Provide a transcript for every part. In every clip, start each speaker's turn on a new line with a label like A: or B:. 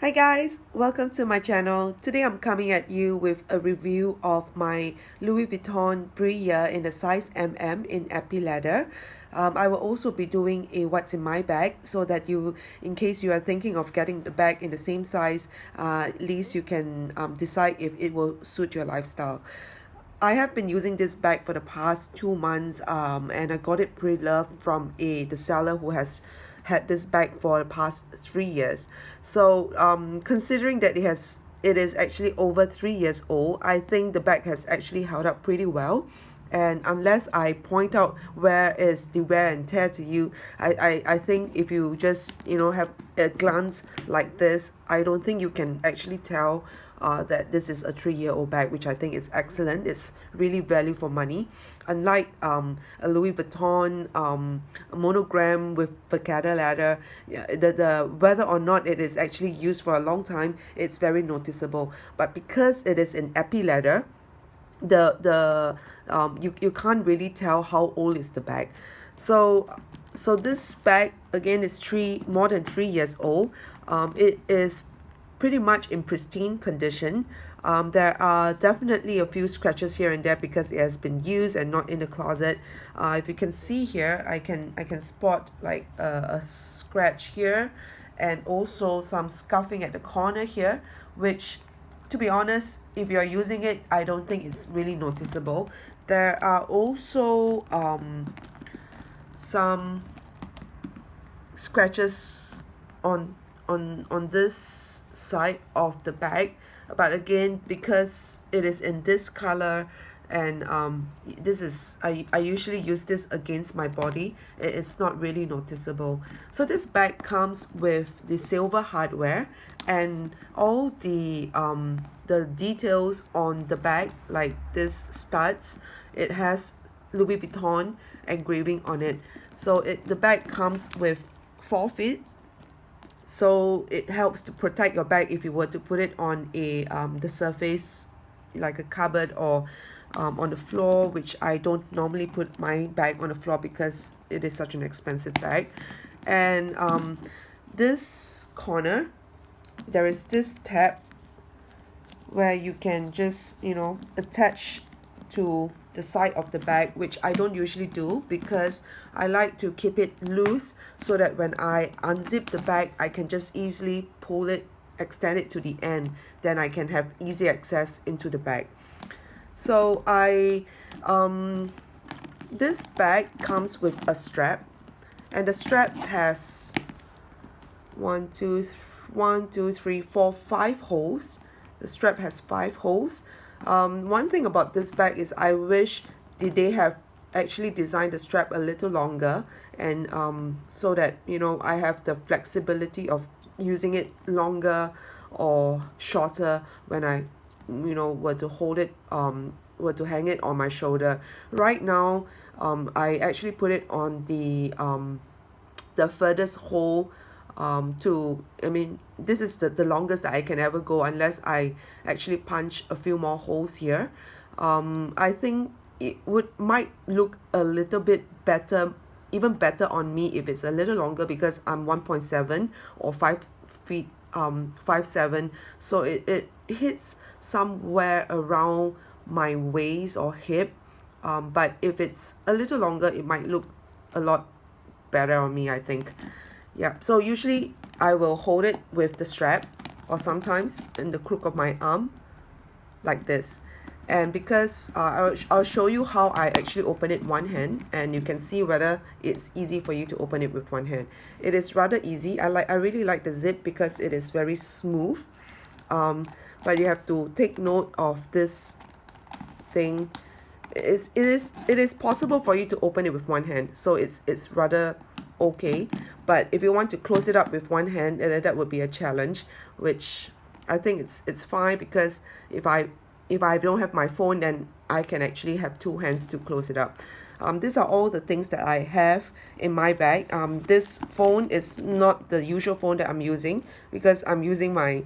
A: Hi guys, welcome to my channel. Today I'm coming at you with a review of my Louis Vuitton Brea in the size MM in Epi leather. I will also be doing a what's in my bag so that in case you are thinking of getting the bag in the same size, at least you can decide if it will suit your lifestyle. I have been using this bag for the past 2 months, and I got it pre-loved from the seller who has had this bag for the past 3 years. So considering that it is actually over 3 years old, I think the bag has actually held up pretty well. And unless I point out where is the wear and tear to you, I think if you just have a glance like this, I don't think you can actually tell that this is a 3-year-old bag, which I think is excellent. It's really value for money. Unlike a Louis Vuitton monogram with Pochette leather, yeah, the whether or not it is actually used for a long time, it's very noticeable. But because it is in epi leather, you can't really tell how old is the bag. So this bag again is more than 3 years old. It is pretty much in pristine condition. There are definitely a few scratches here and there because it has been used and not in the closet. If you can see here, I can spot like a scratch here, and also some scuffing at the corner here, which, to be honest, if you're using it, I don't think it's really noticeable. There are also some scratches on this side of the bag, but again, because it is in this color, and this is I usually use this against my body, it's not really noticeable. So this bag comes with the silver hardware and all the details on the bag, like this studs. It has Louis Vuitton engraving on it. So the bag comes with 4 feet, so it helps to protect your bag if you were to put it on the surface like a cupboard, or on the floor, which I don't normally put my bag on the floor because it is such an expensive bag. And this corner, there is this tab where you can just attach to the side of the bag, which I don't usually do because I like to keep it loose so that when I unzip the bag, I can just easily pull it, extend it to the end, then I can have easy access into the bag. So this bag comes with a strap, and the strap has 5 holes. The strap has 5 holes. One thing about this bag is I wish they have actually designed the strap a little longer, and so that I have the flexibility of using it longer or shorter when I were to hold it, were to hang it on my shoulder. Right now I actually put it on the furthest hole, this is the longest that I can ever go unless I actually punch a few more holes here. I think it might look a little bit better, even better on me if it's a little longer, because I'm 1.7 or 5 feet 5'7", so it hits somewhere around my waist or hip. But if it's a little longer, it might look a lot better on me, I think. Yeah, so usually I will hold it with the strap, or sometimes in the crook of my arm like this. And because I'll show you how I actually open it one hand, and you can see whether it's easy for you to open it with one hand. It is rather easy. I really like the zip because it is very smooth. But you have to take note of this thing. It is possible for you to open it with one hand, so it's rather okay. But if you want to close it up with one hand, that would be a challenge, which I think it's fine, because if I don't have my phone, then I can actually have 2 hands to close it up. These are all the things that I have in my bag. This phone is not the usual phone that I'm using, because I'm using my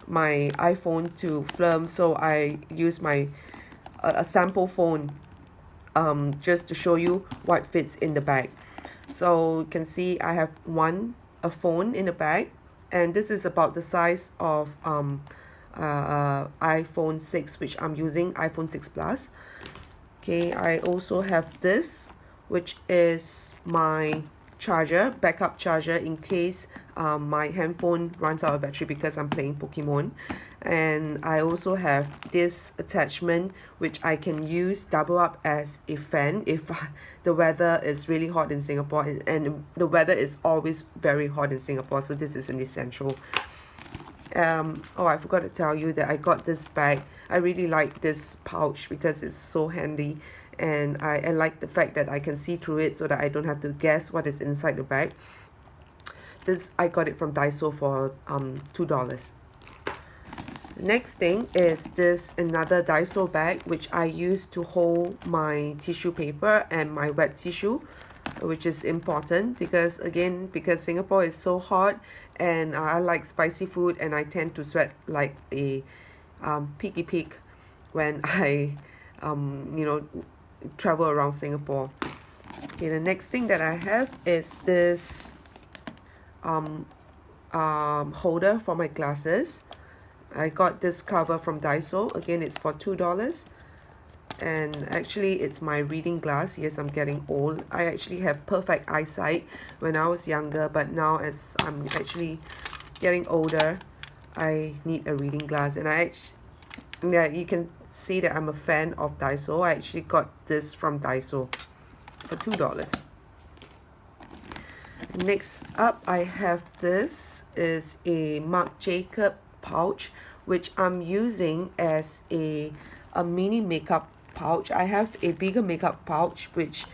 A: iPhone to film, so I use a sample phone just to show you what fits in the bag. So you can see I have a phone in the bag, and this is about the size of iPhone 6, which I'm using, iPhone 6 Plus. Okay, I also have this, which is my charger, backup charger, in case my handphone runs out of battery because I'm playing Pokemon. And I also have this attachment which I can use double up as a fan if the weather is really hot in Singapore, and the weather is always very hot in Singapore, so this is an essential. Oh, I forgot to tell you that I got this bag. I really like this pouch because it's so handy, and I like the fact that I can see through it so that I don't have to guess what is inside the bag. This, I got it from Daiso for $2. Next thing is this another Daiso bag which I use to hold my tissue paper and my wet tissue, which is important because, again, because Singapore is so hot and I like spicy food and I tend to sweat like a piggy pig when I travel around Singapore. Okay, the next thing that I have is this holder for my glasses. I got this cover from Daiso. Again, it's for $2. And actually, it's my reading glass. Yes, I'm getting old. I actually have perfect eyesight when I was younger, but now as I'm actually getting older, I need a reading glass. And yeah, you can see that I'm a fan of Daiso. I actually got this from Daiso for $2. Next up, I have this is a Marc Jacob pouch, which I'm using as a mini makeup pouch. I have a bigger makeup pouch which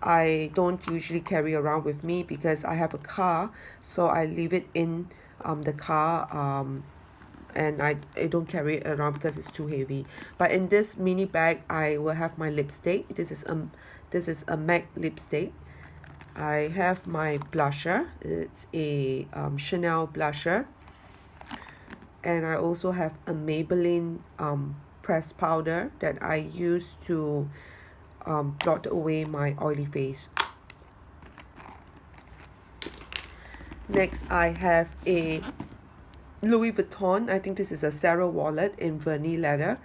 A: I don't usually carry around with me because I have a car, so I leave it in the car, and I don't carry it around because it's too heavy. But in this mini bag, I will have my lipstick. This is a MAC lipstick. I have my blusher. It's a Chanel blusher. And I also have a Maybelline pressed powder that I use to blot away my oily face. Next, I have a Louis Vuitton. I think this is a Sarah wallet in vernis leather.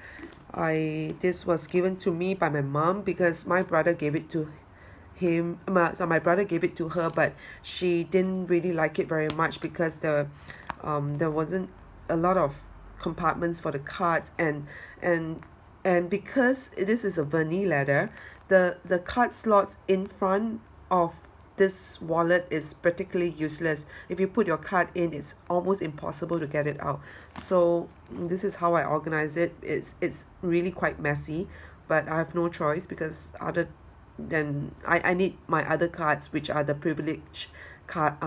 A: This was given to me by my mom because my brother gave it to him. So my brother gave it to her, but she didn't really like it very much because there wasn't a lot of compartments for the cards, and because this is a vernis leather, the card slots in front of this wallet is practically useless. If you put your card in, it's almost impossible to get it out. So this is how I organize it. It's really quite messy, but I have no choice because other than I need my other cards, which are the privilege card,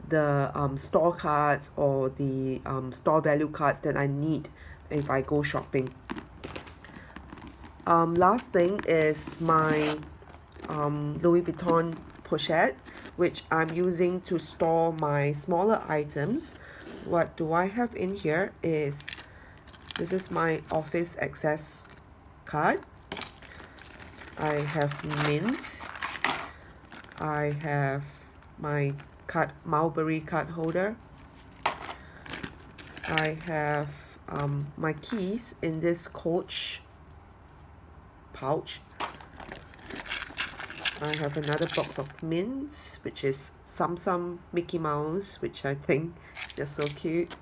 A: the store cards, or the store value cards that I need if I go shopping. Last thing is my Louis Vuitton Pochette, which I'm using to store my smaller items. What do I have in here is, this is my office access card. I have mints. I have my Mulberry card holder. I have my keys in this Coach pouch. I have another box of mints, which is Samsung Mickey Mouse, which I think they're so cute.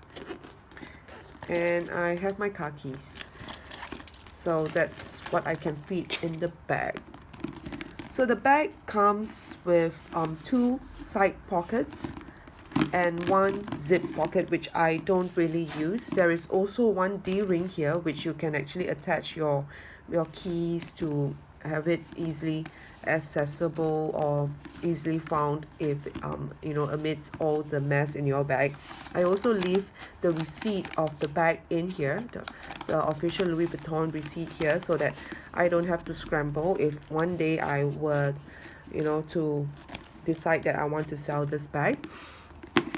A: And I have my car keys. So that's what I can fit in the bag. So the bag comes with 2 side pockets and 1 zip pocket, which I don't really use. There is also 1 D-ring here, which you can actually attach your keys to have it easily accessible or easily found if amidst all the mess in your bag. I also leave the receipt of the bag in here, the official Louis Vuitton receipt here, so that I don't have to scramble if one day I were to decide that I want to sell this bag.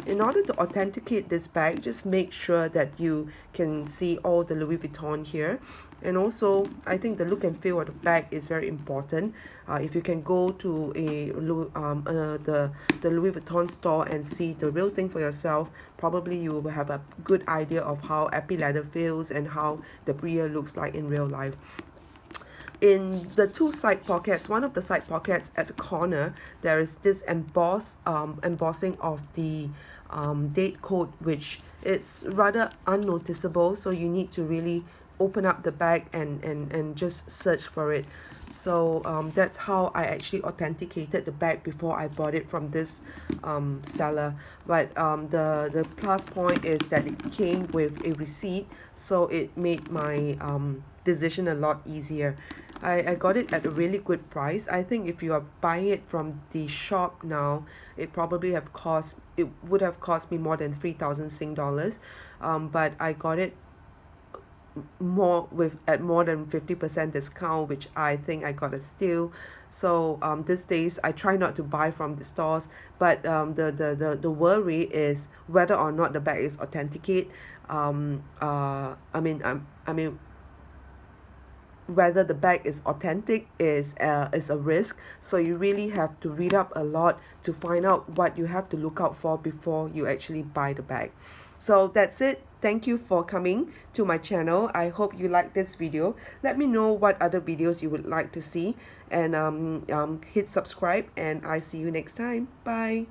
A: in order to authenticate this bag, just make sure that you can see all the Louis Vuitton here. And also, I think the look and feel of the bag is very important. If you can go to the Louis Vuitton store and see the real thing for yourself, probably you will have a good idea of how epi leather feels and how the Brea looks like in real life. In the two side pockets, one of the side pockets at the corner, there is this embossing of the date code, which it's rather unnoticeable, so you need to really open up the bag and just search for it. So that's how I actually authenticated the bag before I bought it from this seller. But the plus point is that it came with a receipt, so it made my decision a lot easier. I got it at a really good price. I think if you are buying it from the shop now, it would have cost me more than 3,000 Sing dollars. But I got it at more than 50% discount, which I think I got a steal. So these days I try not to buy from the stores, but the worry is whether or not the bag is authenticate. I mean whether the bag is authentic is a risk, so you really have to read up a lot to find out what you have to look out for before you actually buy the bag. So that's it. Thank you for coming to my channel. I hope you like this video. Let me know what other videos you would like to see, and hit subscribe, and I see you next time. Bye.